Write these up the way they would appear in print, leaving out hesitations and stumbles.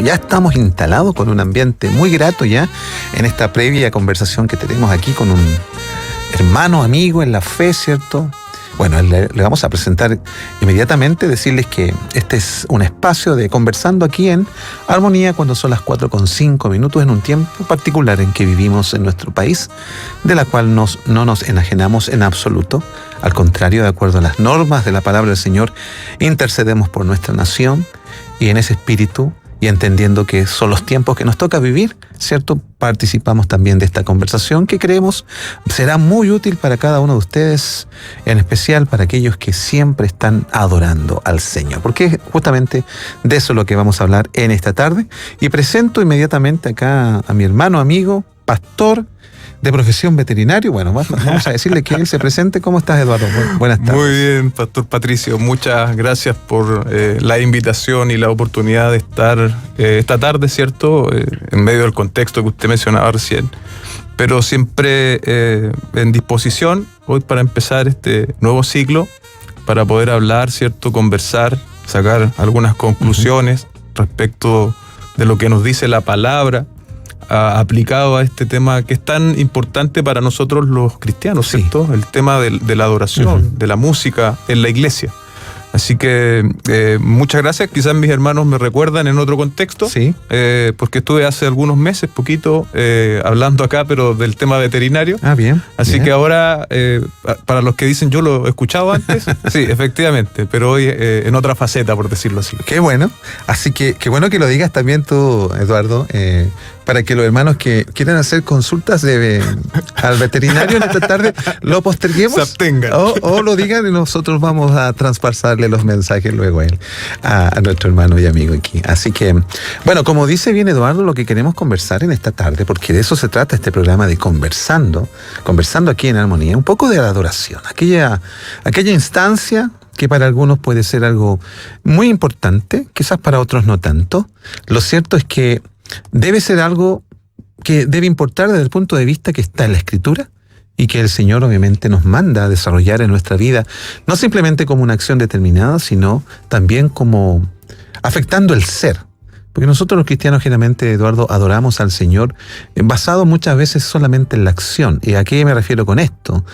ya estamos instalados con un ambiente muy grato ya en esta previa conversación que tenemos aquí con un hermano, amigo en la fe, ¿cierto? Bueno, le vamos a presentar inmediatamente, decirles que este es un espacio de conversando aquí en Armonía cuando son las 4:05, en un tiempo particular en que vivimos en nuestro país, de la cual no nos enajenamos en absoluto. Al contrario, de acuerdo a las normas de la palabra del Señor, intercedemos por nuestra nación y en ese espíritu y entendiendo que son los tiempos que nos toca vivir, ¿cierto? Participamos también de esta conversación que creemos será muy útil para cada uno de ustedes, en especial para aquellos que siempre están adorando al Señor, porque es justamente de eso lo que vamos a hablar en esta tarde. Y presento inmediatamente acá a mi hermano, amigo, pastor, de profesión veterinario. Bueno, vamos a decirle que él se presente. ¿Cómo estás, Eduardo? Buenas tardes. Muy bien, Pastor Patricio. Muchas gracias por la invitación y la oportunidad de estar esta tarde, ¿cierto? En medio del contexto que usted mencionaba recién. Pero siempre en disposición hoy para empezar este nuevo ciclo, para poder hablar, ¿cierto? Conversar, sacar algunas conclusiones respecto de lo que nos dice la palabra, aplicado a este tema que es tan importante para nosotros los cristianos, ¿cierto? Sí. El tema de la adoración, de la música en la iglesia. Así que muchas gracias. Quizás mis hermanos me recuerdan en otro contexto, sí. Porque estuve hace algunos meses, poquito, hablando acá, pero del tema veterinario. Ah, bien. Así bien. Que ahora, para los que dicen yo lo he escuchado antes, sí, efectivamente, pero hoy en otra faceta, por decirlo así. Qué bueno. Así que qué bueno que lo digas también tú, Eduardo, para que los hermanos que quieran hacer consultas al veterinario en esta tarde lo posterguemos. Se abstengan. O lo digan y nosotros vamos a traspasarle los mensajes luego a nuestro hermano y amigo aquí. Así que, bueno, como dice bien Eduardo, lo que queremos conversar en esta tarde, porque de eso se trata este programa de conversando aquí en Armonía, un poco de la adoración, aquella instancia que para algunos puede ser algo muy importante, quizás para otros no tanto. Lo cierto es que debe ser algo que debe importar desde el punto de vista que está en la Escritura y que el Señor obviamente nos manda a desarrollar en nuestra vida, no simplemente como una acción determinada, sino también como afectando el ser. Porque nosotros los cristianos generalmente, Eduardo, adoramos al Señor basado muchas veces solamente en la acción. ¿Y a qué me refiero con esto?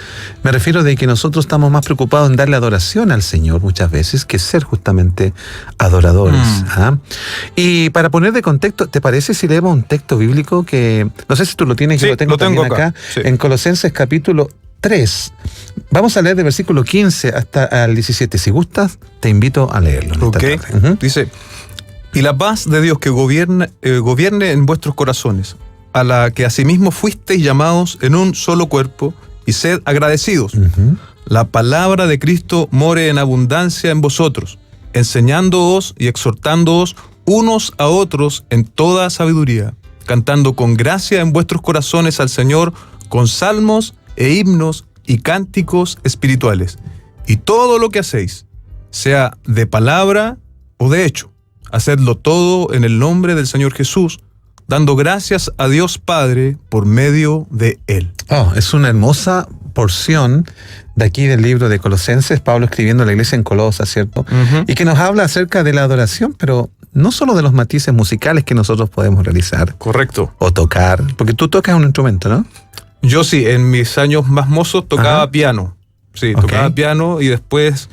Me refiero de que nosotros estamos más preocupados en darle adoración al Señor muchas veces que ser justamente adoradores. Y para poner de contexto, ¿te parece si leemos un texto bíblico que, no sé si tú lo tienes, sí, yo lo tengo también acá, sí. En Colosenses capítulo 3. Vamos a leer de versículo 15 hasta el 17. Si gustas, te invito a leerlo. Okay. Dice: y la paz de Dios que gobierne en vuestros corazones, a la que asimismo fuisteis llamados en un solo cuerpo, y sed agradecidos. La palabra de Cristo more en abundancia en vosotros, enseñándoos y exhortándoos unos a otros en toda sabiduría, cantando con gracia en vuestros corazones al Señor con salmos e himnos y cánticos espirituales. Y todo lo que hacéis, sea de palabra o de hecho, hacedlo todo en el nombre del Señor Jesús, dando gracias a Dios Padre por medio de Él. Es una hermosa porción de aquí del libro de Colosenses, Pablo escribiendo a la iglesia en Colosas, ¿cierto? Y que nos habla acerca de la adoración, pero no solo de los matices musicales que nosotros podemos realizar. Correcto. O tocar, porque tú tocas un instrumento, ¿no? Yo sí, en mis años más mozos tocaba piano. Sí, tocaba piano y después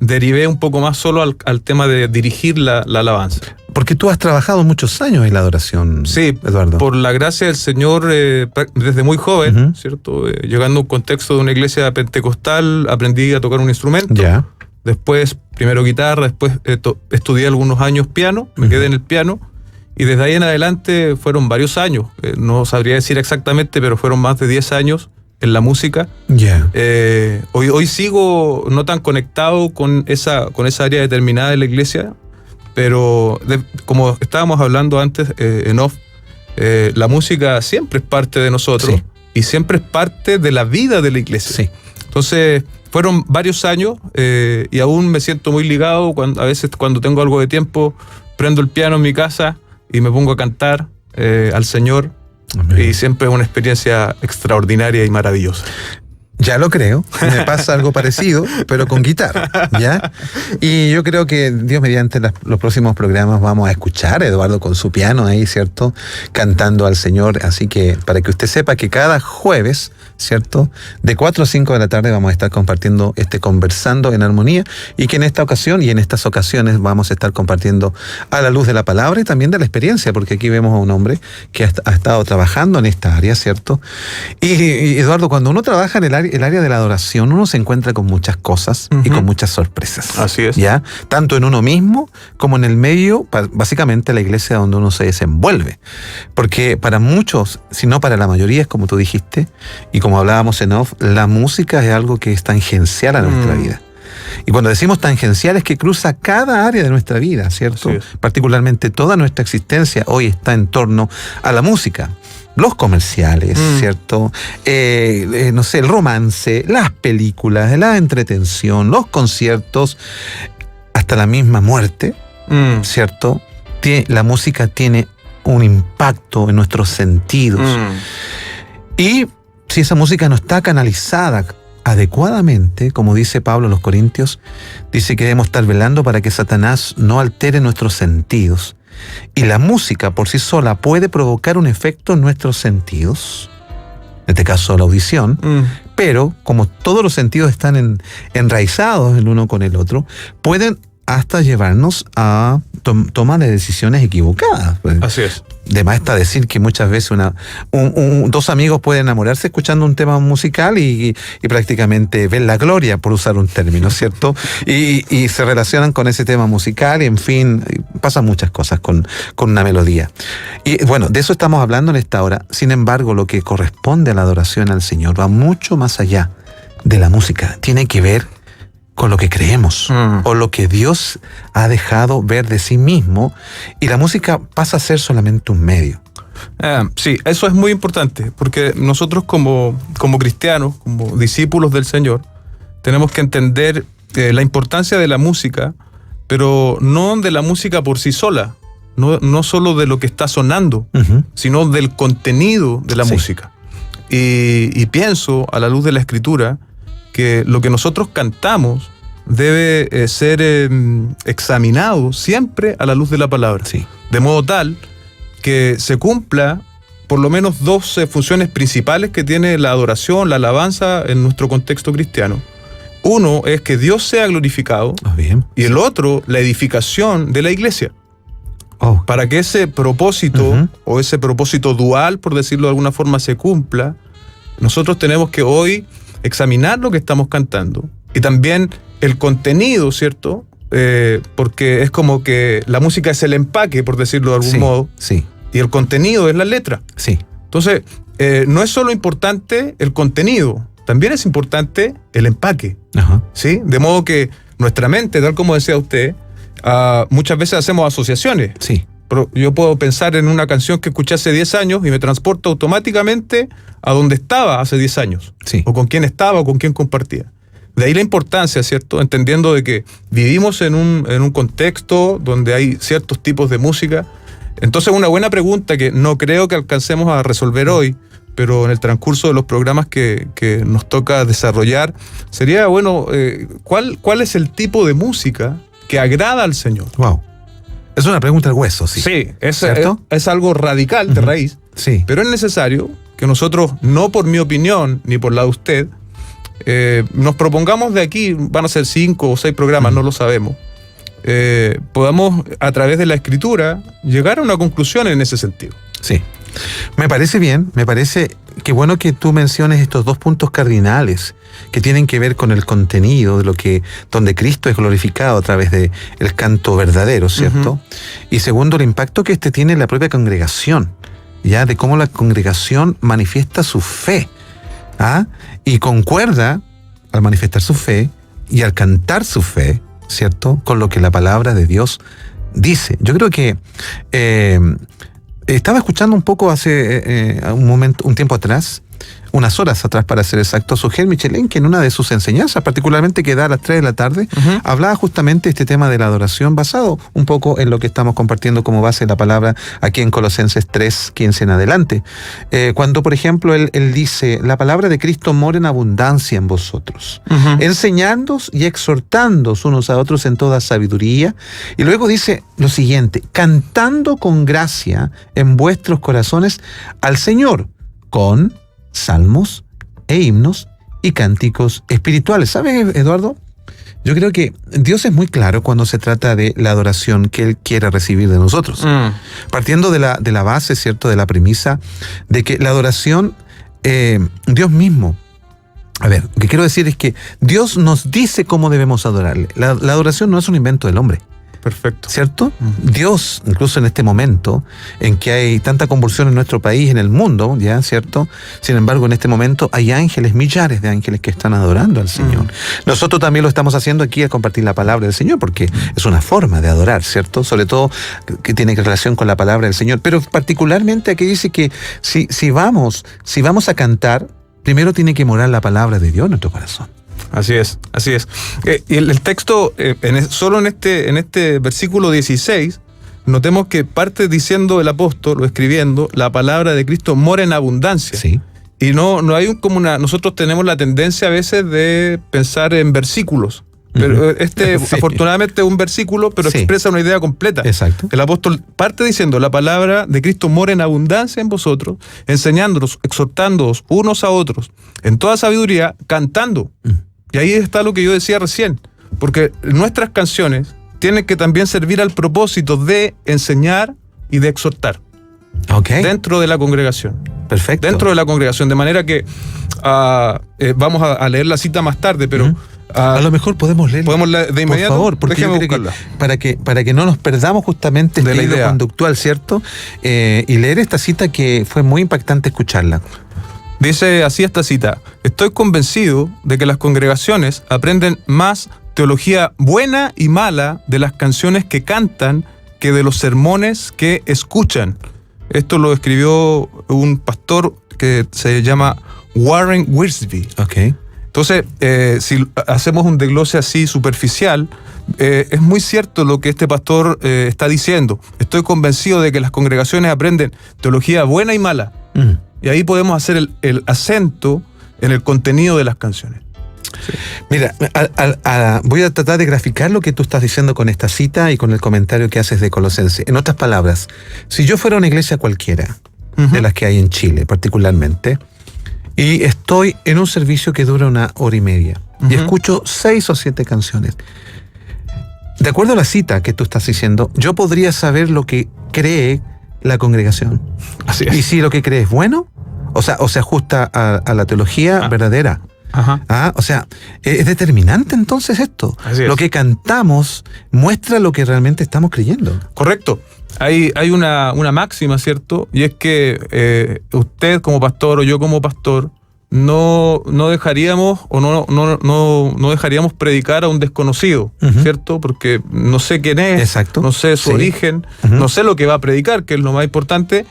derivé un poco más solo al tema de dirigir la alabanza. Porque tú has trabajado muchos años en la adoración, sí, Eduardo. Por la gracia del Señor, desde muy joven, ¿cierto? Llegando a un contexto de una iglesia pentecostal, aprendí a tocar un instrumento. Ya. Después, primero guitarra, después estudié algunos años piano, me quedé en el piano, y desde ahí en adelante fueron varios años. No sabría decir exactamente, pero fueron más de 10 años en la música. Hoy sigo no tan conectado con esa área determinada de la iglesia, pero como estábamos hablando antes en off, la música siempre es parte de nosotros, y siempre es parte de la vida de la iglesia. Entonces fueron varios años y aún me siento muy ligado. A veces cuando tengo algo de tiempo prendo el piano en mi casa y me pongo a cantar al Señor. Amén. Y siempre es una experiencia extraordinaria y maravillosa. Ya lo creo, me pasa algo parecido, pero con guitarra, ¿ya? Y yo creo que Dios mediante los próximos programas vamos a escuchar a Eduardo con su piano ahí, ¿cierto? Cantando al Señor, así que para que usted sepa que cada jueves, ¿cierto? De 4 a 5 de la tarde vamos a estar compartiendo Conversando en Armonía, y que en esta ocasión y en estas ocasiones vamos a estar compartiendo a la luz de la palabra y también de la experiencia, porque aquí vemos a un hombre que ha estado trabajando en esta área, ¿cierto? Y Eduardo, cuando uno trabaja en el área de la adoración, uno se encuentra con muchas cosas y con muchas sorpresas. Así es. ¿Ya? Tanto en uno mismo como en el medio, básicamente la iglesia donde uno se desenvuelve. Porque para muchos, si no para la mayoría, es como tú dijiste, y como hablábamos en off, la música es algo que es tangencial a nuestra vida. Y cuando decimos tangencial es que cruza cada área de nuestra vida, ¿cierto? Particularmente toda nuestra existencia hoy está en torno a la música. Los comerciales, ¿cierto? No sé, el romance, las películas, la entretención, los conciertos, hasta la misma muerte, ¿cierto? La música tiene un impacto en nuestros sentidos. Y si esa música no está canalizada adecuadamente, como dice Pablo en los Corintios, dice que debemos estar velando para que Satanás no altere nuestros sentidos. Y la música por sí sola puede provocar un efecto en nuestros sentidos, en este caso la audición, pero como todos los sentidos están enraizados el uno con el otro, pueden hasta llevarnos a toma de decisiones equivocadas. Así es. De más está decir que muchas veces dos amigos pueden enamorarse escuchando un tema musical y prácticamente ven la gloria, por usar un término, ¿cierto? Y se relacionan con ese tema musical y, en fin, pasan muchas cosas con una melodía. Y bueno, de eso estamos hablando en esta hora. Sin embargo, lo que corresponde a la adoración al Señor va mucho más allá de la música. Tiene que ver con lo que creemos o lo que Dios ha dejado ver de sí mismo, y la música pasa a ser solamente un medio. Sí, eso es muy importante, porque nosotros como cristianos, como discípulos del Señor, tenemos que entender la importancia de la música, pero no de la música por sí sola, no solo de lo que está sonando, sino del contenido de la música. Y pienso, a la luz de la Escritura, que lo que nosotros cantamos debe ser examinado siempre a la luz de la palabra. Sí. De modo tal que se cumpla por lo menos dos funciones principales que tiene la adoración, la alabanza en nuestro contexto cristiano. Uno es que Dios sea glorificado, y el otro, la edificación de la iglesia. Para que ese propósito, o ese propósito dual, por decirlo de alguna forma, se cumpla, nosotros tenemos que hoy examinar lo que estamos cantando y también el contenido, ¿cierto? Porque es como que la música es el empaque, por decirlo de algún modo, y el contenido es la letra. Entonces, no es solo importante el contenido, también es importante el empaque. ¿Sí? De modo que nuestra mente, tal como decía usted, muchas veces hacemos asociaciones. Pero yo puedo pensar en una canción que escuché hace 10 años y me transporta automáticamente a donde estaba hace 10 años. O con quién estaba o con quién compartía. De ahí la importancia, ¿cierto? Entendiendo de que vivimos en un contexto donde hay ciertos tipos de música. Entonces, una buena pregunta que no creo que alcancemos a resolver hoy, pero en el transcurso de los programas que nos toca desarrollar, sería, bueno, ¿cuál es el tipo de música que agrada al Señor? Es una pregunta al hueso, sí. Sí, es algo radical de raíz, pero es necesario que nosotros, no por mi opinión ni por la de usted, nos propongamos de aquí, van a ser 5 o 6 programas, no lo sabemos, podamos a través de la Escritura llegar a una conclusión en ese sentido. Sí, me parece bien, me parece que bueno que tú menciones estos dos puntos cardinales que tienen que ver con el contenido de donde Cristo es glorificado a través de el canto verdadero, ¿cierto? Y segundo, el impacto que tiene en la propia congregación, ya de cómo la congregación manifiesta su fe, y concuerda al manifestar su fe y al cantar su fe, ¿cierto?, con lo que la palabra de Dios dice. Yo creo que estaba escuchando un poco hace un tiempo atrás unas horas atrás para ser exacto, Sugel Michelén, que en una de sus enseñanzas, particularmente que da a las 3 de la tarde, hablaba justamente de este tema de la adoración, basado un poco en lo que estamos compartiendo como base la palabra aquí en Colosenses 3:15 en adelante. Cuando, por ejemplo, él dice, la palabra de Cristo mora en abundancia en vosotros, enseñándoos y exhortándoos unos a otros en toda sabiduría. Y luego dice lo siguiente, cantando con gracia en vuestros corazones al Señor, con salmos e himnos y cánticos espirituales. ¿Sabes, Eduardo? Yo creo que Dios es muy claro cuando se trata de la adoración que Él quiere recibir de nosotros. Partiendo de la base, ¿cierto?, de la premisa de que la adoración, Dios mismo, a ver, lo que quiero decir es que Dios nos dice cómo debemos adorarle. La adoración no es un invento del hombre. Perfecto. ¿Cierto? Dios, incluso en este momento en que hay tanta convulsión en nuestro país, en el mundo, ¿ya? ¿Cierto? Sin embargo, en este momento hay ángeles, millares de ángeles que están adorando al Señor. Nosotros también lo estamos haciendo aquí al compartir la palabra del Señor, porque es una forma de adorar, ¿cierto? Sobre todo que tiene relación con la palabra del Señor. Pero particularmente aquí dice que si vamos a cantar, primero tiene que morar la palabra de Dios en nuestro corazón. Así es, así es. Y el texto, solo en este versículo 16, notemos que parte diciendo el apóstol, o escribiendo, la palabra de Cristo mora en abundancia. Sí. Y no hay como nosotros tenemos la tendencia a veces de pensar en versículos. Pero sí. Afortunadamente es un versículo, pero expresa una idea completa. Exacto. El apóstol parte diciendo, la palabra de Cristo mora en abundancia en vosotros, enseñándolos, exhortándoos unos a otros, en toda sabiduría, cantando. Y ahí está lo que yo decía recién, porque nuestras canciones tienen que también servir al propósito de enseñar y de exhortar. Dentro de la congregación. Perfecto. Dentro de la congregación, de manera que vamos a leer la cita más tarde, pero... a lo mejor podemos leerla. Podemos leer de inmediato. Por favor, porque yo creo que para que no nos perdamos justamente este hilo conductual, ¿cierto? Y leer esta cita que fue muy impactante escucharla. Dice así esta cita: estoy convencido de que las congregaciones aprenden más teología buena y mala de las canciones que cantan que de los sermones que escuchan. Esto lo escribió un pastor que se llama Warren Wiersbe. Entonces, si hacemos un desglose así superficial, es muy cierto lo que este pastor está diciendo. Estoy convencido de que las congregaciones aprenden teología buena y mala. Y ahí podemos hacer el acento en el contenido de las canciones. Sí. Mira, voy a tratar de graficar lo que tú estás diciendo con esta cita y con el comentario que haces de Colosenses. En otras palabras, si yo fuera una iglesia cualquiera, de las que hay en Chile particularmente, y estoy en un servicio que dura 1 hora y media, y escucho 6 o 7 canciones, de acuerdo a la cita que tú estás diciendo, yo podría saber lo que cree la congregación. Así es. Y si lo que cree es bueno, o se ajusta a la teología verdadera. O sea, es determinante entonces esto. Lo que cantamos muestra lo que realmente estamos creyendo. Correcto. Hay una máxima, ¿cierto? Y es que usted como pastor o yo como pastor no dejaríamos o no dejaríamos predicar a un desconocido, ¿cierto? Porque no sé quién es, exacto, no sé su origen, no sé lo que va a predicar, que es lo más importante,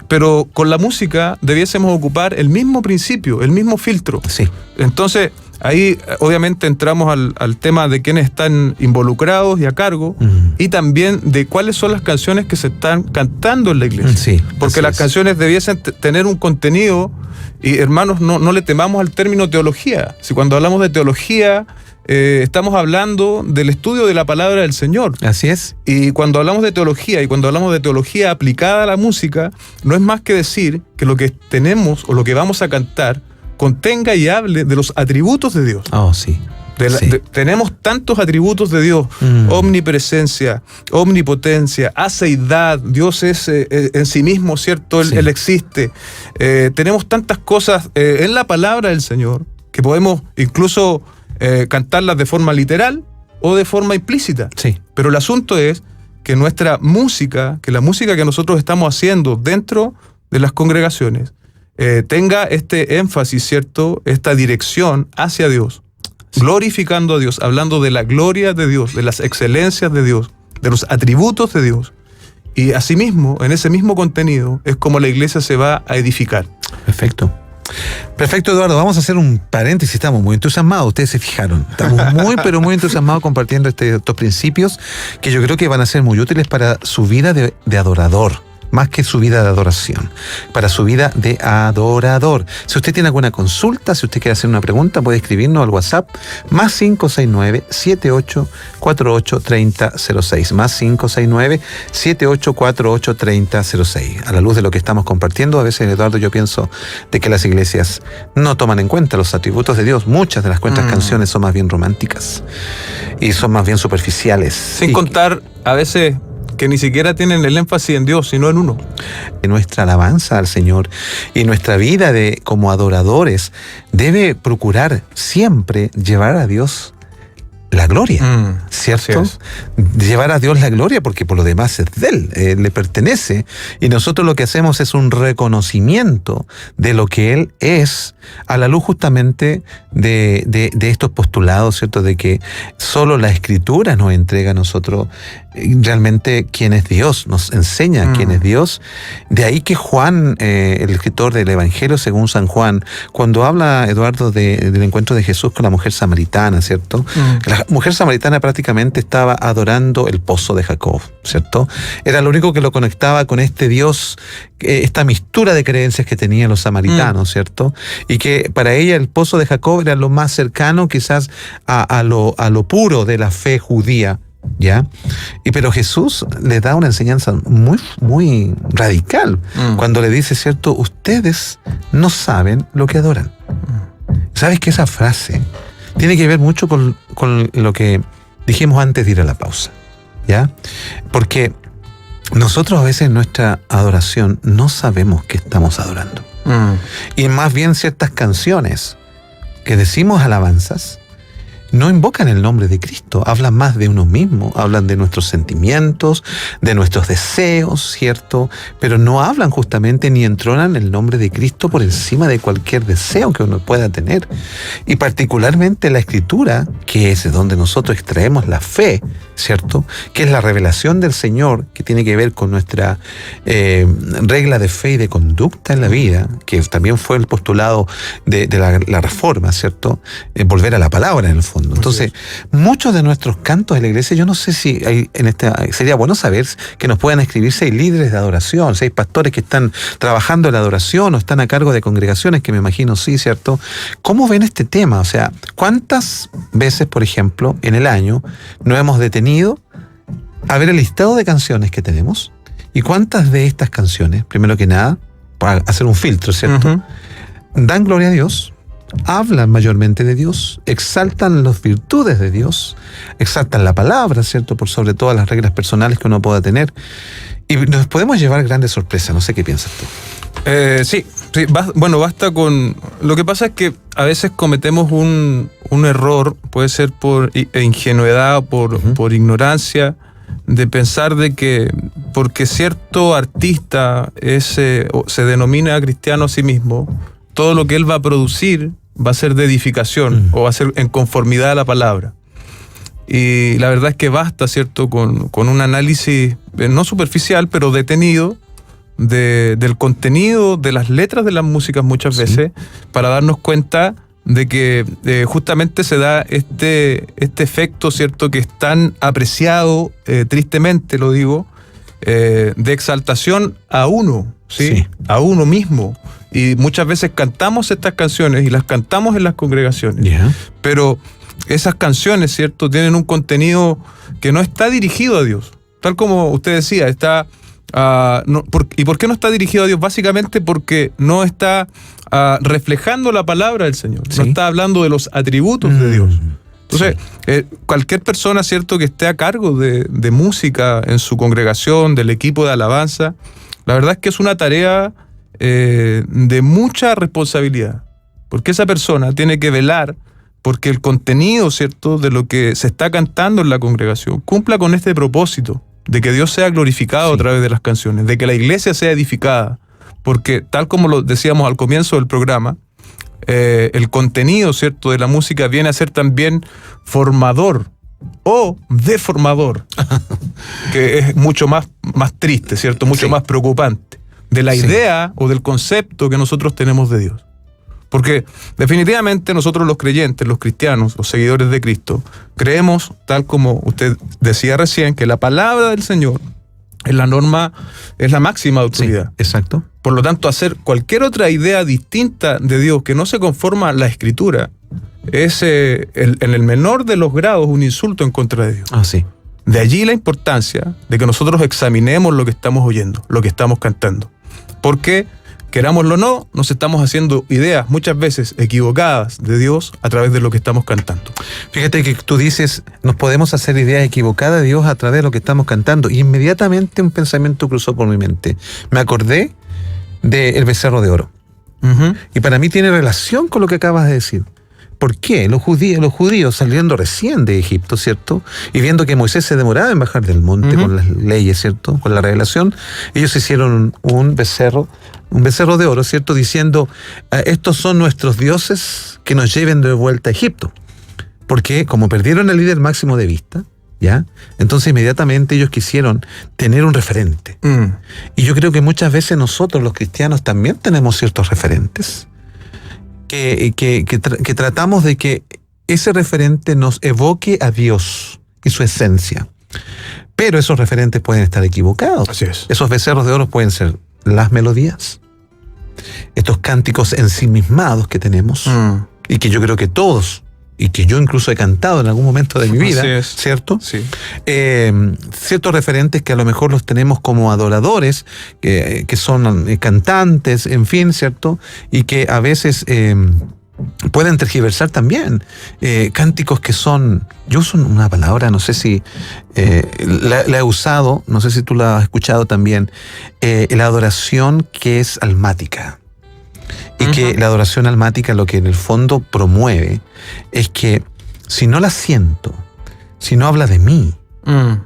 pero con la música debiésemos ocupar el mismo principio, el mismo filtro. Sí. Entonces, ahí obviamente entramos al tema de quiénes están involucrados y a cargo, y también de cuáles son las canciones que se están cantando en la iglesia. Sí, porque las canciones debiesen tener un contenido, y hermanos, no le temamos al término teología. Si cuando hablamos de teología, estamos hablando del estudio de la palabra del Señor. Así es. Y cuando hablamos de teología, y cuando hablamos de teología aplicada a la música, no es más que decir que lo que tenemos o lo que vamos a cantar contenga y hable de los atributos de Dios. Sí. Tenemos tantos atributos de Dios: omnipresencia, omnipotencia, aceidad. Dios es en sí mismo, ¿cierto? Él existe. Tenemos tantas cosas en la palabra del Señor que podemos incluso cantarlas de forma literal o de forma implícita. Sí. Pero el asunto es que nuestra música, que la música que nosotros estamos haciendo dentro de las congregaciones, tenga este énfasis, ¿cierto? Esta dirección hacia Dios, glorificando a Dios, hablando de la gloria de Dios, de las excelencias de Dios, de los atributos de Dios. Y asimismo, en ese mismo contenido, es como la iglesia se va a edificar. Perfecto. Perfecto, Eduardo. Vamos a hacer un paréntesis. Estamos muy entusiasmados. Ustedes se fijaron. Estamos muy, pero muy entusiasmados compartiendo estos principios que yo creo que van a ser muy útiles para su vida de adorador. Más que su vida de adoración, para su vida de adorador. Si usted tiene alguna consulta, si usted quiere hacer una pregunta, puede escribirnos al WhatsApp más 569-7848-3006, más 569-7848-3006. A la luz de lo que estamos compartiendo, a veces, Eduardo, yo pienso de que las iglesias no toman en cuenta los atributos de Dios. Muchas de las cuantas canciones son más bien románticas y son más bien superficiales. Sin contar, a veces, que ni siquiera tienen el énfasis en Dios, sino en uno. Nuestra alabanza al Señor y nuestra vida como adoradores debe procurar siempre llevar a Dios la gloria, ¿cierto? Llevar a Dios la gloria, porque por lo demás es de Él, le pertenece, y nosotros lo que hacemos es un reconocimiento de lo que Él es, a la luz justamente de estos postulados, ¿cierto? De que solo la Escritura nos entrega a nosotros realmente quién es Dios, nos enseña quién es Dios. De ahí que Juan, el escritor del Evangelio según San Juan, cuando habla, Eduardo, del encuentro de Jesús con la mujer samaritana, ¿cierto? La mujer samaritana prácticamente estaba adorando el pozo de Jacob, ¿cierto? Era lo único que lo conectaba con este Dios, esta mistura de creencias que tenían los samaritanos, ¿cierto? Y que para ella el pozo de Jacob era lo más cercano quizás a lo puro de la fe judía, ¿ya? Pero Jesús le da una enseñanza muy, muy radical cuando le dice, ¿cierto? Ustedes no saben lo que adoran. ¿Sabes que esa frase tiene que ver mucho con lo que dijimos antes de ir a la pausa? ¿Ya? Porque nosotros a veces en nuestra adoración no sabemos que estamos adorando. Y más bien ciertas canciones que decimos alabanzas no invocan el nombre de Cristo, hablan más de uno mismo, hablan de nuestros sentimientos, de nuestros deseos, ¿cierto? Pero no hablan justamente ni entronan el nombre de Cristo por encima de cualquier deseo que uno pueda tener. Y particularmente la Escritura, que es de donde nosotros extraemos la fe, ¿cierto? Que es la revelación del Señor, que tiene que ver con nuestra regla de fe y de conducta en la vida, que también fue el postulado de la Reforma, ¿cierto? Volver a la palabra en el fondo. Entonces, muchos de nuestros cantos de la iglesia, yo no sé si hay sería bueno saber que nos puedan escribir si hay líderes de adoración, si hay pastores que están trabajando en la adoración o están a cargo de congregaciones, que me imagino sí, ¿cierto? ¿Cómo ven este tema? O sea, ¿cuántas veces, por ejemplo, en el año nos hemos detenido a ver el listado de canciones que tenemos y cuántas de estas canciones, primero que nada, para hacer un filtro, ¿cierto? Dan gloria a Dios, hablan mayormente de Dios, exaltan las virtudes de Dios, exaltan la palabra, ¿cierto? Por sobre todas las reglas personales que uno pueda tener. Y nos podemos llevar grandes sorpresas. No sé qué piensas tú. Sí, basta con... Lo que pasa es que a veces cometemos un error, puede ser por ingenuidad, por ignorancia, de pensar de que porque cierto artista se denomina cristiano a sí mismo, todo lo que él va a producir va a ser de edificación o va a ser en conformidad a la palabra. Y la verdad es que basta, ¿cierto?, con un análisis no superficial, pero detenido del contenido de las letras de las músicas muchas veces, para darnos cuenta de que justamente se da este efecto, ¿cierto?, que es tan apreciado, tristemente lo digo, de exaltación a uno, ¿sí? A uno mismo. Y muchas veces cantamos estas canciones y las cantamos en las congregaciones. Pero esas canciones, ¿cierto?, tienen un contenido que no está dirigido a Dios. Tal como usted decía, está... ¿Y por qué no está dirigido a Dios? Básicamente porque no está reflejando la palabra del Señor. No está hablando de los atributos de Dios. Entonces, cualquier persona, ¿cierto?, que esté a cargo de música en su congregación, del equipo de alabanza, la verdad es que es una tarea de mucha responsabilidad, porque esa persona tiene que velar porque el contenido, ¿cierto?, de lo que se está cantando en la congregación cumpla con este propósito de que Dios sea glorificado a través de las canciones, de que la iglesia sea edificada, porque tal como lo decíamos al comienzo del programa, el contenido, ¿cierto?, de la música viene a ser también formador o deformador, que es mucho más triste, ¿cierto?, mucho más preocupante, de la idea o del concepto que nosotros tenemos de Dios. Porque definitivamente nosotros los creyentes, los cristianos, los seguidores de Cristo, creemos, tal como usted decía recién, que la palabra del Señor es la norma, es la máxima autoridad. Sí, exacto. Por lo tanto, hacer cualquier otra idea distinta de Dios que no se conforma a la Escritura es en el menor de los grados un insulto en contra de Dios. Ah, sí. De allí la importancia de que nosotros examinemos lo que estamos oyendo, lo que estamos cantando. Porque, querámoslo o no, nos estamos haciendo ideas muchas veces equivocadas de Dios a través de lo que estamos cantando. Fíjate que tú dices, nos podemos hacer ideas equivocadas de Dios a través de lo que estamos cantando. Y inmediatamente un pensamiento cruzó por mi mente. Me acordé del becerro de oro. Y para mí tiene relación con lo que acabas de decir. ¿Por qué? Los judíos saliendo recién de Egipto, ¿cierto? Y viendo que Moisés se demoraba en bajar del monte con las leyes, ¿cierto? Con la revelación, ellos hicieron un becerro de oro, ¿cierto? Diciendo, estos son nuestros dioses que nos lleven de vuelta a Egipto. Porque como perdieron al líder máximo de vista, ¿ya? Entonces inmediatamente ellos quisieron tener un referente. Y yo creo que muchas veces nosotros los cristianos también tenemos ciertos referentes que tratamos de que ese referente nos evoque a Dios y su esencia. Pero esos referentes pueden estar equivocados. Así es. Esos becerros de oro pueden ser las melodías, estos cánticos ensimismados que tenemos y que yo creo que todos, y que yo incluso he cantado en algún momento de mi vida, ¿cierto? Sí. Ciertos referentes que a lo mejor los tenemos como adoradores, que son cantantes, en fin, ¿cierto? Y que a veces pueden tergiversar también. Cánticos que son, yo uso una palabra, no sé si la he usado, no sé si tú la has escuchado también, la adoración que es almática. Y que la adoración almática lo que en el fondo promueve es que si no la siento, si no habla de mí,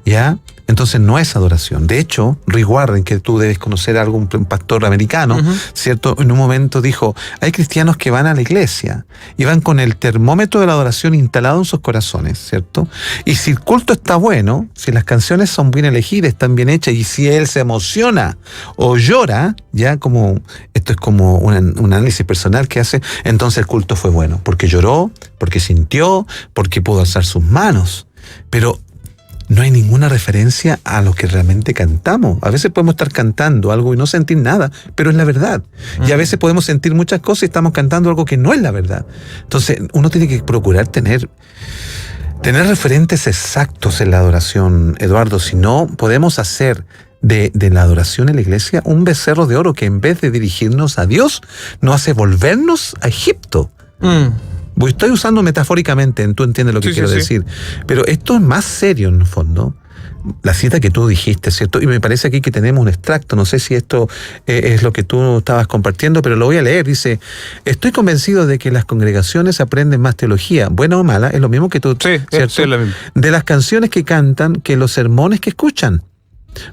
¿ya? Entonces no es adoración. De hecho, Rick Warren, que tú debes conocer a algún pastor americano, ¿cierto? En un momento dijo, hay cristianos que van a la iglesia y van con el termómetro de la adoración instalado en sus corazones, ¿cierto? Y si el culto está bueno, si las canciones son bien elegidas, están bien hechas, y si él se emociona o llora, ya como, esto es como un análisis personal que hace, entonces el culto fue bueno, porque lloró, porque sintió, porque pudo alzar sus manos. Pero no hay ninguna referencia a lo que realmente cantamos. A veces podemos estar cantando algo y no sentir nada, pero es la verdad. Y a veces podemos sentir muchas cosas y estamos cantando algo que no es la verdad. Entonces, uno tiene que procurar tener referentes exactos en la adoración, Eduardo. Si no, podemos hacer de la adoración en la iglesia un becerro de oro que en vez de dirigirnos a Dios, nos hace volvernos a Egipto. Estoy usando metafóricamente, tú entiendes lo que quiero decir. Pero esto es más serio en el fondo. La cita que tú dijiste, ¿cierto? Y me parece aquí que tenemos un extracto, no sé si esto es lo que tú estabas compartiendo, pero lo voy a leer. Dice, estoy convencido de que las congregaciones aprenden más teología, buena o mala, es lo mismo que tú, ¿cierto? Sí, es lo mismo. De las canciones que cantan que los sermones que escuchan.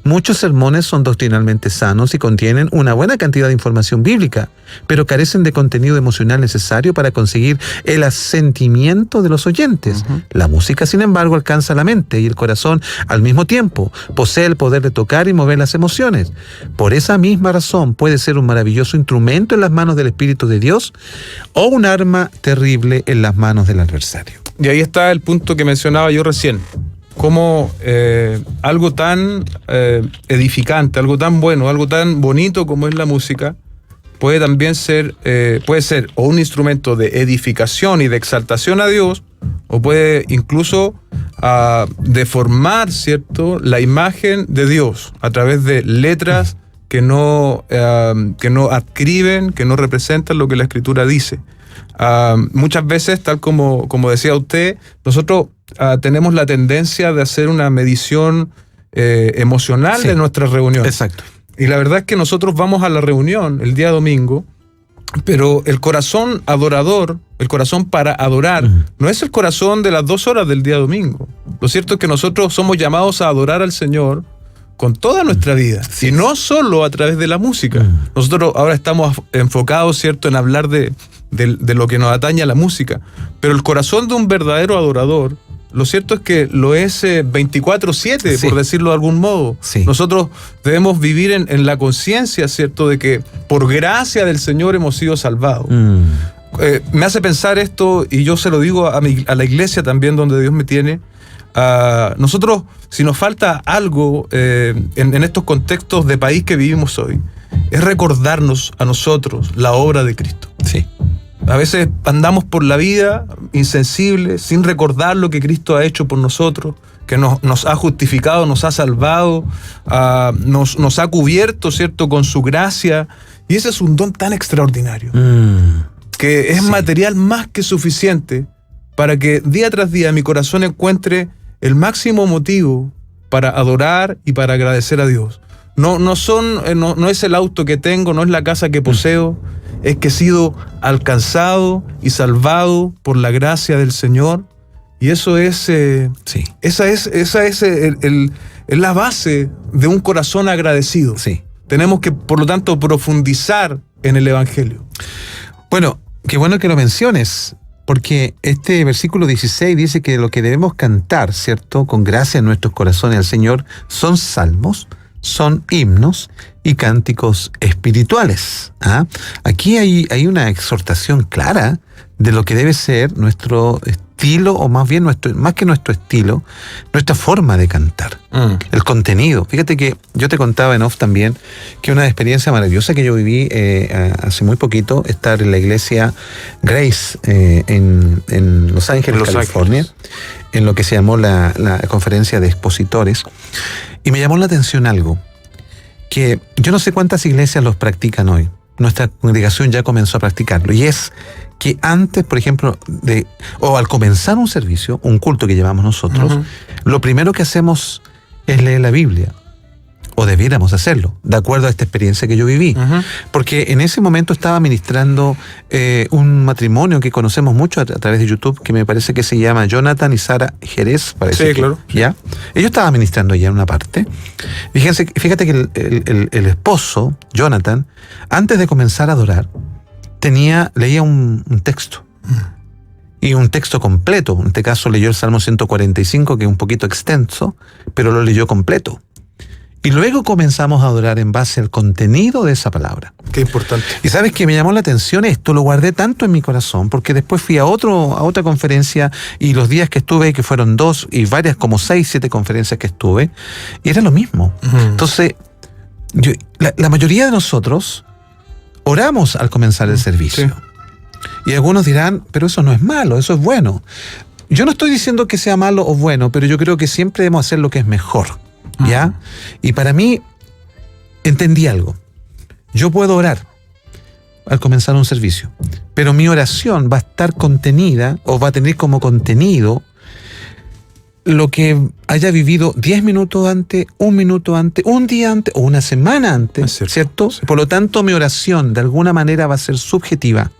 Muchos sermones son doctrinalmente sanos y contienen una buena cantidad de información bíblica, pero carecen de contenido emocional necesario para conseguir el asentimiento de los oyentes. La música, sin embargo, alcanza la mente y el corazón al mismo tiempo. Posee el poder de tocar y mover las emociones. Por esa misma razón puede ser un maravilloso instrumento en las manos del Espíritu de Dios o un arma terrible en las manos del adversario. Y ahí está el punto que mencionaba yo recién. Como algo tan edificante, algo tan bueno, algo tan bonito como es la música, puede también ser, puede ser o un instrumento de edificación y de exaltación a Dios, o puede incluso deformar, ¿cierto?, la imagen de Dios a través de letras que no adscriben, que no representan lo que la Escritura dice. Muchas veces, tal como decía usted, nosotros tenemos la tendencia de hacer una medición emocional de nuestra reunión. Exacto. Y la verdad es que nosotros vamos a la reunión el día domingo, pero el corazón adorador, el corazón para adorar, no es el corazón de las 2 horas del día domingo. Lo cierto es que nosotros somos llamados a adorar al Señor con toda nuestra vida, y no solo a través de la música. Nosotros ahora estamos enfocados, ¿cierto?, en hablar de lo que nos atañe a la música, pero el corazón de un verdadero adorador, lo cierto es que lo es 24/7, por decirlo de algún modo. Nosotros debemos vivir en la conciencia, ¿cierto?, de que por gracia del Señor hemos sido salvados. me hace pensar esto, y yo se lo digo a la iglesia también, donde Dios me tiene. Nosotros, si nos falta algo en estos contextos de país que vivimos hoy, es recordarnos a nosotros la obra de Cristo. Sí. A veces andamos por la vida insensibles, sin recordar lo que Cristo ha hecho por nosotros, que nos ha justificado, nos ha salvado, nos ha cubierto, ¿cierto?, con su gracia. Y ese es un don tan extraordinario, que es material más que suficiente para que día tras día mi corazón encuentre el máximo motivo para adorar y para agradecer a Dios. No es el auto que tengo, no es la casa que poseo, es que he sido alcanzado y salvado por la gracia del Señor. Y eso es, esa es la base de un corazón agradecido. Sí. Tenemos que, por lo tanto, profundizar en el Evangelio. Bueno, qué bueno que lo menciones, porque este versículo 16 dice que lo que debemos cantar, ¿cierto?, con gracia en nuestros corazones al Señor, son salmos, son himnos y cánticos espirituales. Aquí hay una exhortación clara de lo que debe ser nuestro estilo, o más bien más que nuestro estilo, nuestra forma de cantar, el contenido. Fíjate que yo te contaba en off también que una experiencia maravillosa que yo viví hace muy poquito, estar en la iglesia Grace en Los Ángeles, California, en lo que se llamó la conferencia de expositores, y me llamó la atención algo, que yo no sé cuántas iglesias los practican hoy. Nuestra congregación ya comenzó a practicarlo, y es que antes, por ejemplo, o al comenzar un servicio, un culto que llevamos nosotros, lo primero que hacemos es leer la Biblia, o debiéramos hacerlo, de acuerdo a esta experiencia que yo viví. Porque en ese momento estaba ministrando un matrimonio que conocemos mucho a través de YouTube, que me parece que se llama Jonathan y Sara Jerez, parece. Sí, claro. ¿Ya? Ellos estaban ministrando ya en una parte. Fíjate que el esposo, Jonathan, antes de comenzar a adorar, leía un texto. Y un texto completo. En este caso leyó el Salmo 145, que es un poquito extenso, pero lo leyó completo. Y luego comenzamos a adorar en base al contenido de esa palabra. Qué importante. Y sabes que me llamó la atención esto, lo guardé tanto en mi corazón, porque después fui a otra conferencia, y los días que estuve, que fueron 2 y varias, como 6, 7 conferencias que estuve, y era lo mismo. Entonces, la mayoría de nosotros oramos al comenzar el servicio. Sí. Y algunos dirán, pero eso no es malo, eso es bueno. Yo no estoy diciendo que sea malo o bueno, pero yo creo que siempre debemos hacer lo que es mejor. ¿Ya? Y para mí, entendí algo. Yo puedo orar al comenzar un servicio, pero mi oración va a estar contenida, o va a tener como contenido lo que haya vivido 10 minutos antes, 1 minuto antes, un día antes o una semana antes, ¿cierto? Sí. Por lo tanto, mi oración de alguna manera va a ser subjetiva.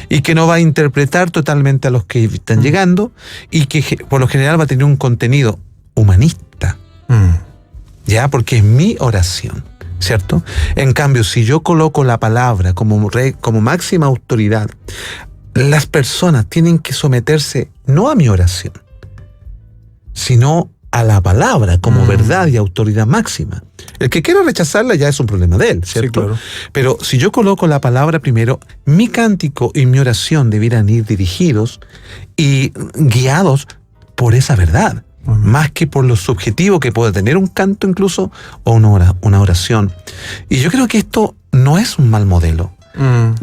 Y que no va a interpretar totalmente a los que están llegando, y que por lo general va a tener un contenido humanista. Ya, porque es mi oración, ¿cierto? En cambio, si yo coloco la palabra como máxima autoridad, las personas tienen que someterse no a mi oración, sino a la palabra como verdad y autoridad máxima. El que quiera rechazarla ya es un problema de él, ¿cierto? Sí, claro. Pero si yo coloco la palabra primero, mi cántico y mi oración debieran ir dirigidos y guiados por esa verdad. Más que por lo subjetivo que puede tener un canto incluso, o una oración. Y yo creo que esto no es un mal modelo.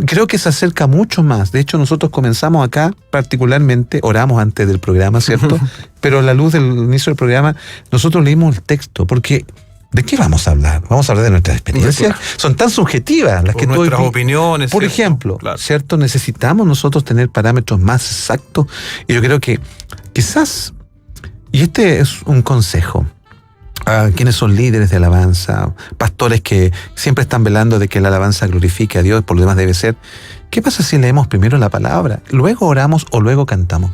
Creo que se acerca mucho más. De hecho, nosotros comenzamos acá, particularmente, oramos antes del programa, ¿cierto? Pero a la luz del inicio del programa, nosotros leímos el texto, porque ¿de qué vamos a hablar? Vamos a hablar de nuestras experiencias. Son tan subjetivas las que nuestras opiniones. Por ejemplo, ¿cierto? Necesitamos nosotros tener parámetros más exactos. Y yo creo que quizás, y este es un consejo a quienes son líderes de alabanza, pastores que siempre están velando de que la alabanza glorifique a Dios, por lo demás debe ser, ¿qué pasa si leemos primero la palabra, luego oramos o luego cantamos?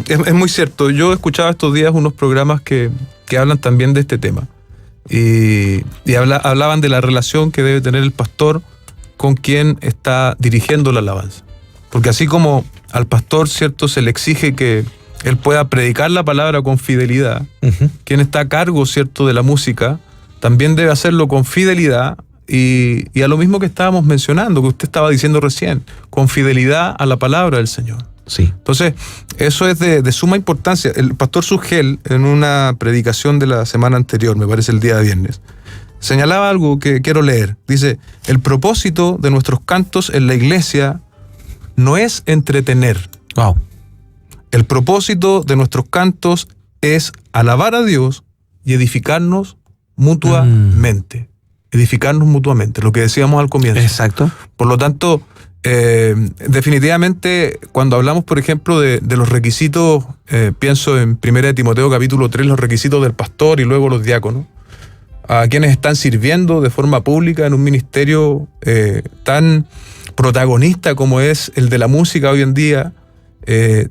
Es muy cierto. Yo escuchaba estos días unos programas que hablan también de este tema, y hablaban de la relación que debe tener el pastor con quien está dirigiendo la alabanza. Porque así como al pastor, ¿cierto?, se le exige que él pueda predicar la palabra con fidelidad, quien está a cargo, ¿cierto?, de la música, también debe hacerlo con fidelidad y a lo mismo que estábamos mencionando, que usted estaba diciendo recién, con fidelidad a la palabra del Señor. Sí. Entonces, eso es de suma importancia. El pastor Sugel, en una predicación de la semana anterior, me parece el día de viernes, señalaba algo que quiero leer. Dice, el propósito de nuestros cantos en la iglesia no es entretener. Wow. El propósito de nuestros cantos es alabar a Dios y edificarnos mutuamente. Edificarnos mutuamente, lo que decíamos al comienzo. Exacto. Por lo tanto, definitivamente, cuando hablamos, por ejemplo, de los requisitos, pienso en 1 Timoteo capítulo 3, los requisitos del pastor y luego los diáconos, a quienes están sirviendo de forma pública en un ministerio tan protagonista como es el de la música hoy en día,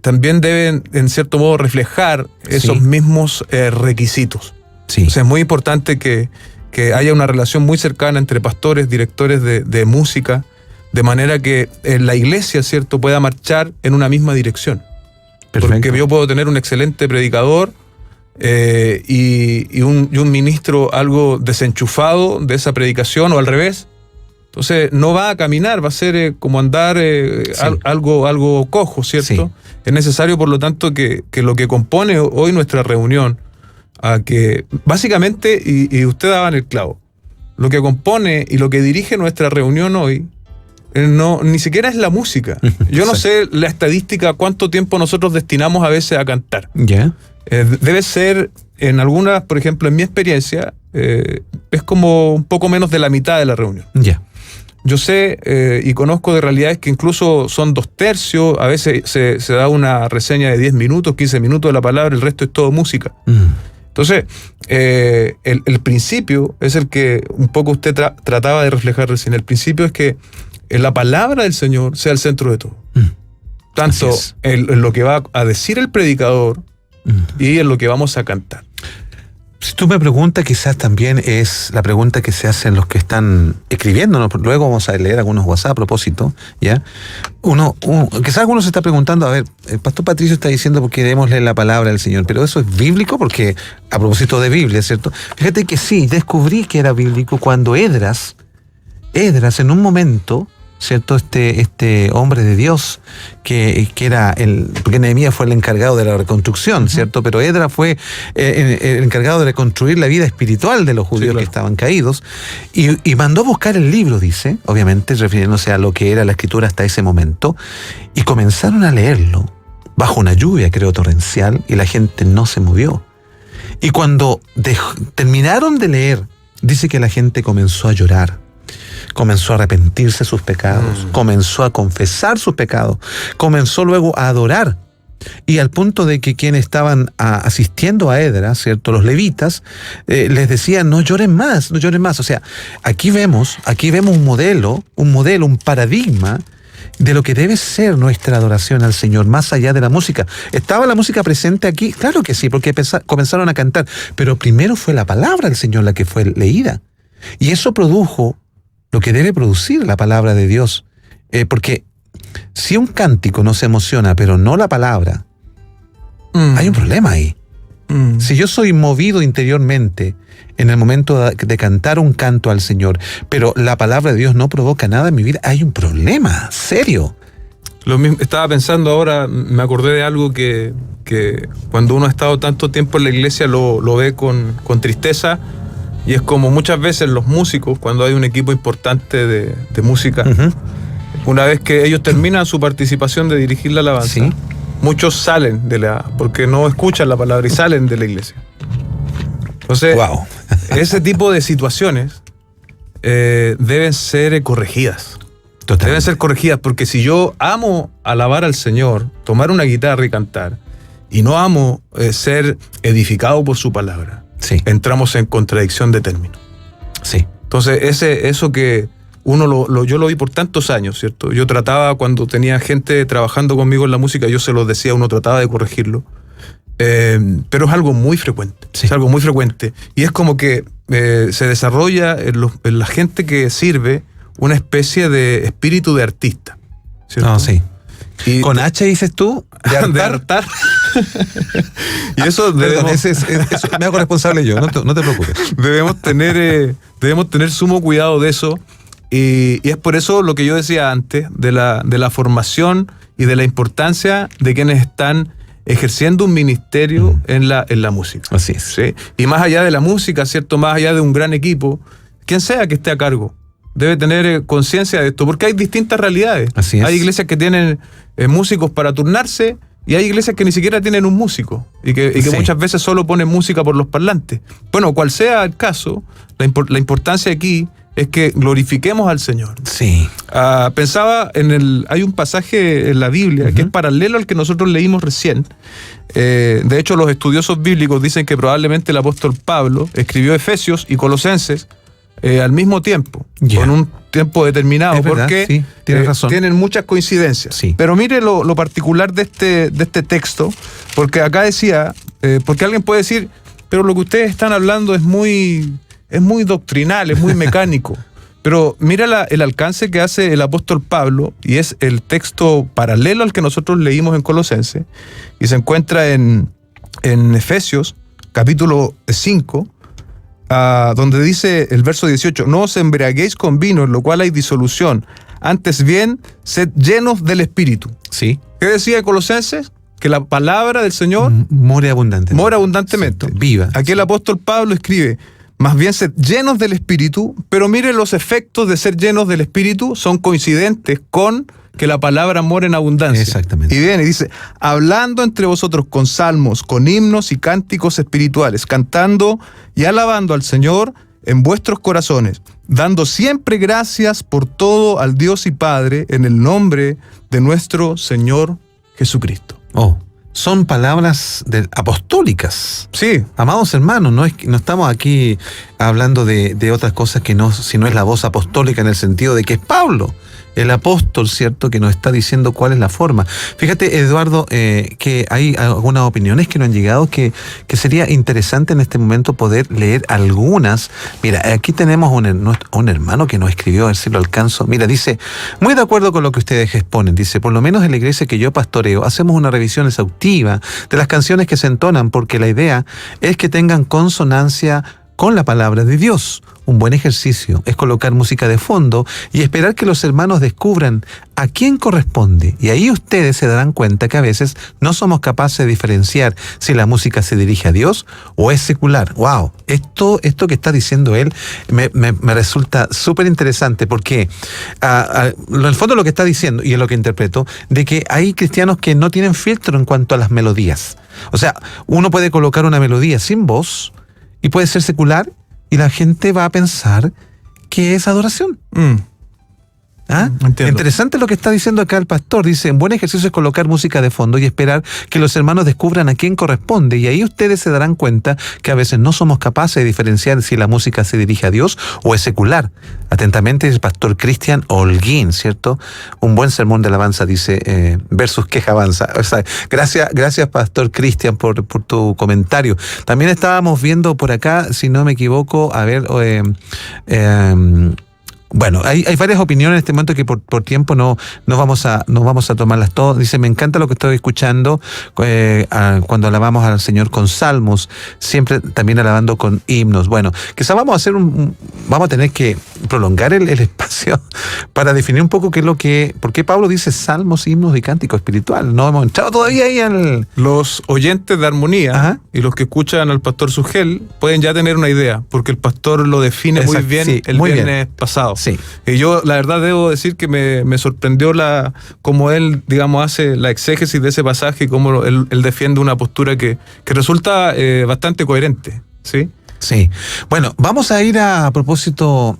también deben, en cierto modo, reflejar esos mismos requisitos. Sí. Entonces, es muy importante que haya una relación muy cercana entre pastores, directores de música, de manera que la iglesia, ¿cierto?, pueda marchar en una misma dirección. Perfecto. Porque yo puedo tener un excelente predicador y un ministro algo desenchufado de esa predicación o al revés. Entonces no va a caminar, va a ser como andar algo cojo, ¿cierto? Sí. Es necesario, por lo tanto, que lo que compone hoy nuestra reunión, a que básicamente, y usted daba en el clavo, lo que compone y lo que dirige nuestra reunión hoy, ni siquiera es la música. Yo no sé la estadística, cuánto tiempo nosotros destinamos a veces a cantar. Ya. Debe ser, en algunas, por ejemplo, en mi experiencia, es como un poco menos de la mitad de la reunión. Ya. Yo sé y conozco de realidades que incluso son 2/3, a veces se da una reseña de 10 minutos, 15 minutos de la palabra, el resto es todo música. Entonces, el principio es el que un poco usted trataba de reflejar recién. El principio es que la palabra del Señor sea el centro de todo. Tanto en lo que va a decir el predicador y en lo que vamos a cantar. Si tú me preguntas, quizás también es la pregunta que se hacen los que están escribiéndonos. Luego vamos a leer algunos WhatsApp a propósito, ¿ya? Quizás alguno se está preguntando, a ver, el pastor Patricio está diciendo porque debemos leer la palabra del Señor, pero eso es bíblico, porque a propósito de Biblia, ¿cierto? Fíjate que sí, descubrí que era bíblico cuando Esdras en un momento, ¿cierto? Este hombre de Dios, que era porque Nehemías fue el encargado de la reconstrucción, ¿cierto? Pero Esdras fue el encargado de reconstruir la vida espiritual de los judíos, claro, que estaban caídos, y mandó a buscar el libro, dice, obviamente refiriéndose a lo que era la escritura hasta ese momento, y comenzaron a leerlo bajo una lluvia, creo, torrencial, y la gente no se movió. Y cuando terminaron de leer, dice que la gente comenzó a llorar, comenzó a arrepentirse de sus pecados, comenzó a confesar sus pecados, comenzó luego a adorar, y al punto de que quienes estaban asistiendo a Esdras, ¿cierto?, los levitas, les decían, no lloren más. O sea, aquí vemos un modelo, un paradigma de lo que debe ser nuestra adoración al Señor, más allá de la música. ¿Estaba la música presente aquí? Claro que sí, porque comenzaron a cantar, pero primero fue la palabra del Señor la que fue leída, y eso produjo lo que debe producir la palabra de Dios. Porque si un cántico no se emociona, pero no la palabra, hay un problema ahí. Si yo soy movido interiormente en el momento de cantar un canto al Señor, pero la palabra de Dios no provoca nada en mi vida, hay un problema serio. Lo mismo, estaba pensando ahora, me acordé de algo que cuando uno ha estado tanto tiempo en la iglesia lo ve con tristeza. Y es como muchas veces los músicos, cuando hay un equipo importante de música, una vez que ellos terminan su participación de dirigir la alabanza, muchos salen porque no escuchan la palabra y salen de la iglesia. Entonces, ese tipo de situaciones deben ser corregidas. Totalmente. Deben ser corregidas, porque si yo amo alabar al Señor, tomar una guitarra y cantar, y no amo ser edificado por su palabra, entramos en contradicción de términos. Entonces, eso que yo lo vi por tantos años, ¿cierto? Yo trataba, cuando tenía gente trabajando conmigo en la música, yo se los decía, uno trataba de corregirlo. Pero es algo muy frecuente. Es algo muy frecuente. Y es como que se desarrolla en la gente que sirve una especie de espíritu de artista, ¿cierto? Y ¿Con H dices tú? de hartar. Y eso Perdón, eso me hago responsable yo, no te preocupes. debemos tener sumo cuidado de eso. Y es por eso lo que yo decía antes, de la formación y de la importancia de quienes están ejerciendo un ministerio en la música. Así es. ¿Sí? Y más allá de la música, ¿cierto? Más allá de un gran equipo, quien sea que esté a cargo, debe tener conciencia de esto, porque hay distintas realidades. Así es. Hay iglesias que tienen músicos para turnarse y hay iglesias que ni siquiera tienen un músico y que Sí. muchas veces solo ponen música por los parlantes. Bueno, cual sea el caso, la importancia aquí es que glorifiquemos al Señor. Sí. Pensaba hay un pasaje en la Biblia que es paralelo al que nosotros leímos recién. De hecho, los estudiosos bíblicos dicen que probablemente el apóstol Pablo escribió Efesios y Colosenses al mismo tiempo, con un tiempo determinado, Es verdad, porque sí, tienes razón. tienen muchas coincidencias. Sí. Pero mire lo particular de este texto, porque acá decía, porque alguien puede decir, pero lo que ustedes están hablando es muy doctrinal, es muy mecánico. Pero mira el alcance que hace el apóstol Pablo, y es el texto paralelo al que nosotros leímos en Colosenses, y se encuentra en Efesios, capítulo 5, donde dice el verso 18, no os embriaguéis con vino, en lo cual hay disolución, antes bien, sed llenos del Espíritu. Sí. ¿Qué decía Colosenses? Que la palabra del Señor More abundantemente. mora abundantemente. Sí, viva. Aquí el apóstol Pablo escribe, más bien sed llenos del Espíritu, pero mire, los efectos de ser llenos del Espíritu son coincidentes con que la palabra mora en abundancia. Exactamente. Y viene y dice, hablando entre vosotros con salmos, con himnos y cánticos espirituales, cantando y alabando al Señor en vuestros corazones, dando siempre gracias por todo al Dios y Padre en el nombre de nuestro Señor Jesucristo. Oh, son palabras apostólicas. Sí, Amados hermanos, no estamos aquí hablando de otras cosas sino es la voz apostólica en el sentido de que es Pablo, el apóstol, ¿cierto?, que nos está diciendo cuál es la forma. Fíjate, Eduardo, que hay algunas opiniones que nos han llegado que sería interesante en este momento poder leer algunas. Mira, aquí tenemos un hermano que nos escribió, a ver si lo alcanzo. Mira, dice, muy de acuerdo con lo que ustedes exponen. Dice, por lo menos en la iglesia que yo pastoreo, hacemos una revisión exhaustiva de las canciones que se entonan, porque la idea es que tengan consonancia con la palabra de Dios. Un buen ejercicio es colocar música de fondo y esperar que los hermanos descubran a quién corresponde. Y ahí ustedes se darán cuenta que a veces no somos capaces de diferenciar si la música se dirige a Dios o es secular. ¡Wow! Esto que está diciendo él me resulta súper interesante porque en el fondo lo que está diciendo, y es lo que interpreto, de que hay cristianos que no tienen filtro en cuanto a las melodías. O sea, uno puede colocar una melodía sin voz y puede ser secular y la gente va a pensar que es adoración. Entiendo. Interesante lo que está diciendo acá el pastor. Dice, un buen ejercicio es colocar música de fondo y esperar que los hermanos descubran a quién corresponde. Y ahí ustedes se darán cuenta que a veces no somos capaces de diferenciar si la música se dirige a Dios o es secular. Atentamente, el pastor Cristian Holguín, ¿cierto? Un buen sermón de alabanza, dice, versus queja avanza. O sea, gracias pastor Cristian por tu comentario. También estábamos viendo por acá, si no me equivoco, a ver... Bueno, hay varias opiniones en este momento que por tiempo no vamos a tomarlas todas. Dice, me encanta lo que estoy escuchando cuando alabamos al Señor con salmos, siempre también alabando con himnos. Bueno, quizá vamos a tener que prolongar el espacio para definir un poco por qué Pablo dice salmos, himnos y cántico espiritual. No hemos entrado todavía ahí al... Los oyentes de armonía Ajá. y los que escuchan al pastor Sugel pueden ya tener una idea, porque el pastor lo define muy Exacto, bien sí, el muy viernes pasado. Sí. Y yo, la verdad, debo decir que me sorprendió cómo él, digamos, hace la exégesis de ese pasaje y cómo él defiende una postura que resulta bastante coherente, ¿sí? Sí. Bueno, vamos a ir a propósito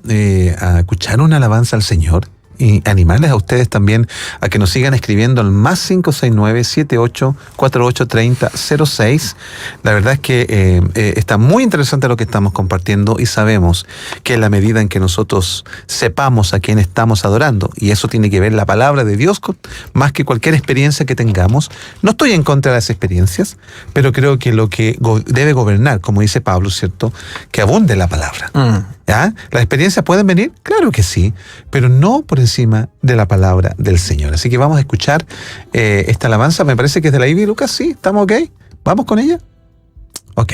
a escuchar una alabanza al Señor y animarles a ustedes también a que nos sigan escribiendo al +569-78483006. La verdad es que está muy interesante lo que estamos compartiendo y sabemos que en la medida en que nosotros sepamos a quién estamos adorando, y eso tiene que ver la palabra de Dios más que cualquier experiencia que tengamos. No estoy en contra de las experiencias, pero creo que lo que debe gobernar, como dice Pablo, ¿cierto?, que abunde la palabra. ¿Ya? ¿Las experiencias pueden venir? Claro que sí, pero no por encima de la palabra del Señor. Así que vamos a escuchar esta alabanza. Me parece que es de la Ivy, Lucas. Sí, ¿estamos ok? ¿Vamos con ella? Ok.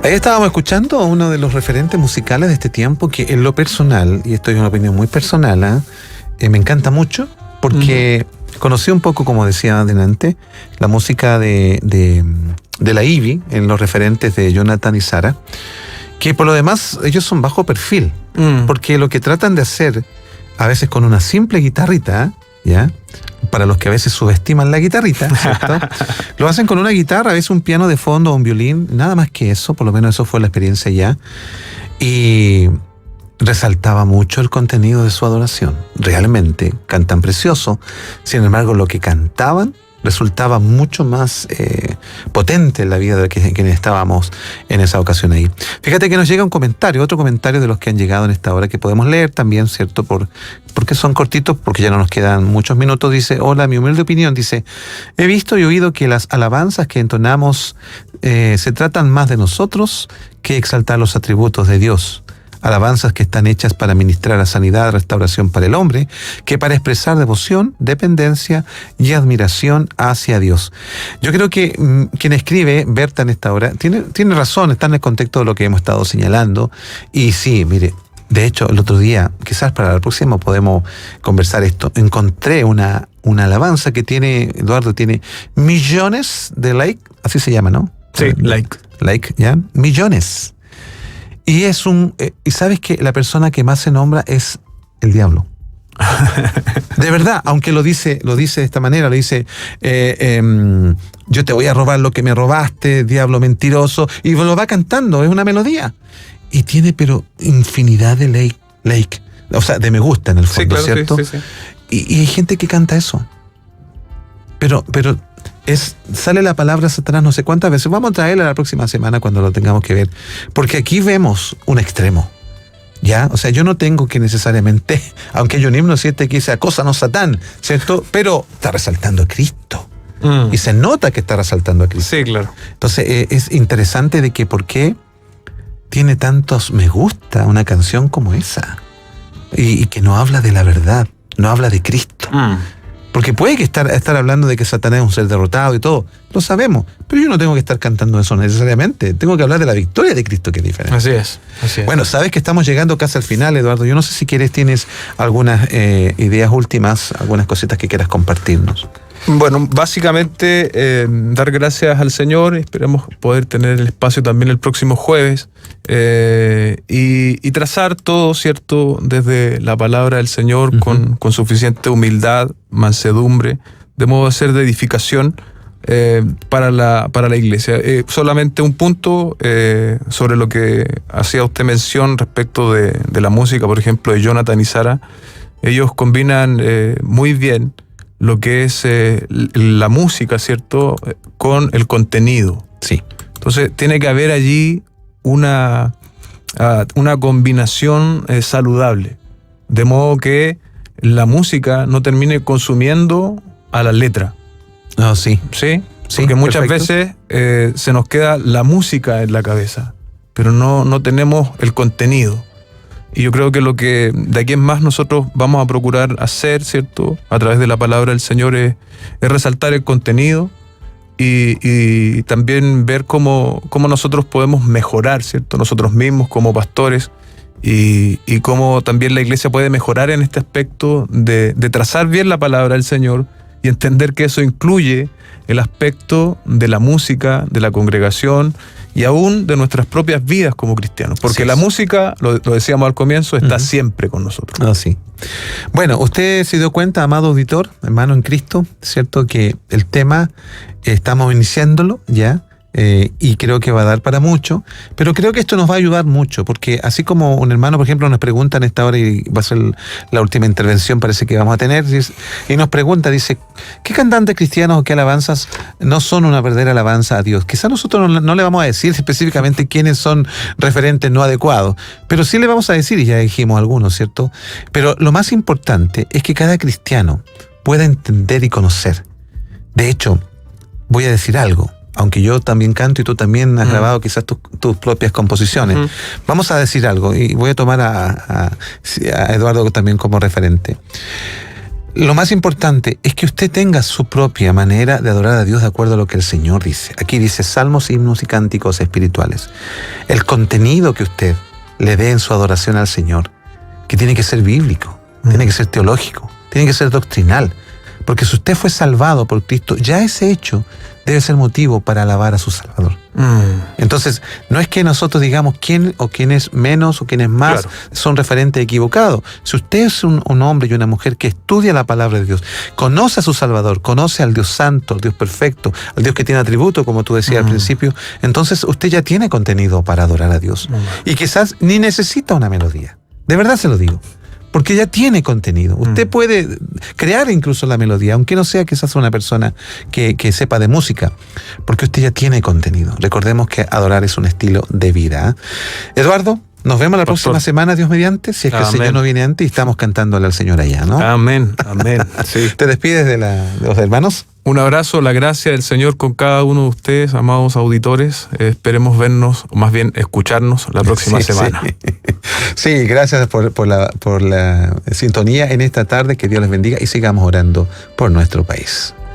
Ahí estábamos escuchando a uno de los referentes musicales de este tiempo que en lo personal, y esto es una opinión muy personal, me encanta mucho porque conocí un poco, como decía adelante, la música de la Ivy en los referentes de Jonathan y Sara, que por lo demás ellos son bajo perfil, porque lo que tratan de hacer a veces con una simple guitarrita, ¿ya? Para los que a veces subestiman la guitarrita, ¿cierto? Lo hacen con una guitarra, a veces un piano de fondo o un violín, nada más que eso, por lo menos eso fue la experiencia ya. Y resaltaba mucho el contenido de su adoración. Realmente cantan precioso, sin embargo lo que cantaban resultaba mucho más potente en la vida de quienes estábamos en esa ocasión ahí. Fíjate que nos llega un comentario, otro comentario de los que han llegado en esta hora que podemos leer también, ¿cierto? Porque son cortitos, porque ya no nos quedan muchos minutos. Dice, hola, mi humilde opinión, dice, he visto y oído que las alabanzas que entonamos se tratan más de nosotros que exaltar los atributos de Dios. Alabanzas que están hechas para ministrar a sanidad, restauración para el hombre, que para expresar devoción, dependencia y admiración hacia Dios. Yo creo que quien escribe, Berta, en esta hora, tiene razón, está en el contexto de lo que hemos estado señalando. Y sí, mire, de hecho, el otro día, quizás para la próxima podemos conversar esto, encontré una alabanza que tiene, Eduardo, tiene millones de likes, así se llama, ¿no? Sí, Like, ¿ya? Millones. Y y sabes que la persona que más se nombra es el diablo. De verdad, aunque lo dice de esta manera, lo dice, yo te voy a robar lo que me robaste, diablo mentiroso, y lo va cantando, es una melodía. Y tiene, pero, infinidad de like, o sea, de me gusta en el fondo, sí, claro, ¿cierto? Sí. Y hay gente que canta eso. Pero sale la palabra Satanás no sé cuántas veces. Vamos a traerla la próxima semana cuando lo tengamos que ver. Porque aquí vemos un extremo. ¿Ya? O sea, yo no tengo que necesariamente, aunque hay un himno 7 que dice acósanos Satán, ¿cierto? Pero está resaltando a Cristo. Y se nota que está resaltando a Cristo. Sí, claro. Entonces, es interesante de que por qué tiene tantos me gusta una canción como esa. Y que no habla de la verdad, no habla de Cristo. Porque puede que estar hablando de que Satanás es un ser derrotado y todo, lo sabemos, pero yo no tengo que estar cantando eso necesariamente, tengo que hablar de la victoria de Cristo, que es diferente. Así es. Bueno, sabes que estamos llegando casi al final, Eduardo, yo no sé si tienes algunas ideas últimas, algunas cositas que quieras compartirnos. Bueno, básicamente dar gracias al Señor, esperemos poder tener el espacio también el próximo jueves y trazar todo, ¿cierto?, desde la palabra del Señor con suficiente humildad, mansedumbre, de modo de ser de edificación para la iglesia. Solamente un punto sobre lo que hacía usted mención respecto de la música, por ejemplo, de Jonathan y Sara. Ellos combinan muy bien lo que es la música, ¿cierto?, con el contenido. Sí. Entonces tiene que haber allí una combinación saludable, de modo que la música no termine consumiendo a la letra. Sí. ¿Sí? Porque muchas veces se nos queda la música en la cabeza, pero no tenemos el contenido. Y yo creo que lo que de aquí en más nosotros vamos a procurar hacer, ¿cierto?, a través de la palabra del Señor es resaltar el contenido y también ver cómo nosotros podemos mejorar, ¿cierto?, nosotros mismos como pastores y cómo también la iglesia puede mejorar en este aspecto de trazar bien la palabra del Señor y entender que eso incluye el aspecto de la música, de la congregación y aún de nuestras propias vidas como cristianos. Porque la música, lo decíamos al comienzo, está siempre con nosotros. Sí. Bueno, usted se dio cuenta, amado auditor, hermano en Cristo, ¿cierto?, que el tema estamos iniciándolo ya. Y creo que va a dar para mucho, pero creo que esto nos va a ayudar mucho, porque así como un hermano, por ejemplo, nos pregunta en esta hora, y va a ser la última intervención parece que vamos a tener, y nos pregunta, dice, ¿qué cantantes cristianos o qué alabanzas no son una verdadera alabanza a Dios? Quizás nosotros no le vamos a decir específicamente quiénes son referentes no adecuados, pero sí le vamos a decir, y ya dijimos algunos, ¿cierto? Pero lo más importante es que cada cristiano pueda entender y conocer. De hecho, voy a decir algo. Aunque yo también canto y tú también has grabado quizás tus propias composiciones. Vamos a decir algo, y voy a tomar a Eduardo también como referente. lo más importante es que usted tenga su propia manera de adorar a Dios de acuerdo a lo que el Señor dice. Aquí dice salmos, himnos y cánticos espirituales. El contenido que usted le dé en su adoración al Señor, que tiene que ser bíblico, tiene que ser teológico, tiene que ser doctrinal. Porque si usted fue salvado por Cristo, ya ese hecho debe ser motivo para alabar a su Salvador. Entonces, no es que nosotros digamos quién es menos o quién es más, claro, son referentes equivocados. Si usted es un hombre y una mujer que estudia la palabra de Dios, conoce a su Salvador, conoce al Dios santo, al Dios perfecto, al Dios que tiene atributo, como tú decías al principio, entonces usted ya tiene contenido para adorar a Dios. Y quizás ni necesita una melodía. De verdad se lo digo. Porque ya tiene contenido. Usted puede crear incluso la melodía, aunque no sea quizás una persona que sepa de música, porque usted ya tiene contenido. Recordemos que adorar es un estilo de vida. Eduardo, nos vemos la próxima semana, Dios mediante, si es que el Señor no viene antes y estamos cantándole al Señor allá, ¿no? Amén, amén. Sí. ¿Te despides de los hermanos? Un abrazo, la gracia del Señor con cada uno de ustedes, amados auditores. Esperemos vernos, o más bien escucharnos la próxima semana. Sí, gracias por la sintonía en esta tarde. Que Dios les bendiga y sigamos orando por nuestro país.